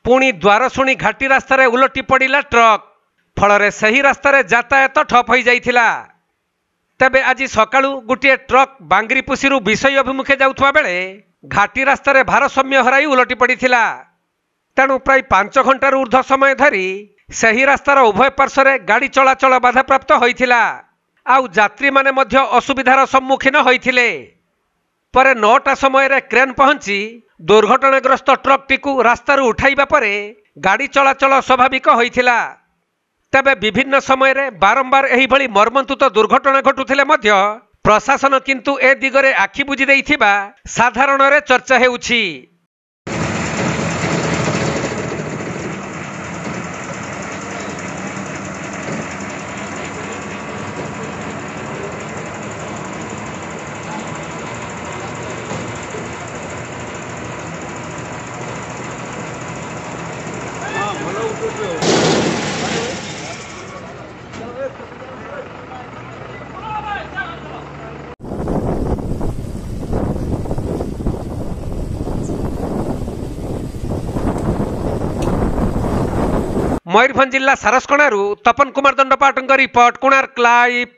पुणी द्वारशुणी घाटी रास्तार उलटी पड़ा ट्रक फल से ही रास्तार यातायात ठप हो जाइथिला। तेबे आज सकाळु गोटे ट्रक बांगरीपुसी विषय अभिमुखे जाउथवा बेले घाटी रास्तार भारसाम्य हराई उलटी पड़ा। तेणु प्राय 5 घंटार ऊर्ध्व समय धरी सही रास्तार उभय पार्श्वर गाड़ी चलाचल बाधाप्राप्त होइथिला। आउ यात्री माने मध्य असुविधार सम्मुखीन होइथिले। परे 9टा समय क्रेन पहुंची दुर्घटनाग्रस्त ट्रक टीकू रास्तारू उठाइबा परे गाड़ी चलाचल स्वाभाविक होइथिला। तेबे विभिन्न समय बारंबार एही भली मर्मन्तुत दुर्घटना घटुथिले मध्य प्रशासन किंतु ए दिगरे आखि बुझी देइथिबा साधारण रे चर्चा हेउछि। मयूरभंज जिला सारसकणारू तपन कुमार दंडपाटଙ୍କ रिपोर्ट कोणार्क लाइव।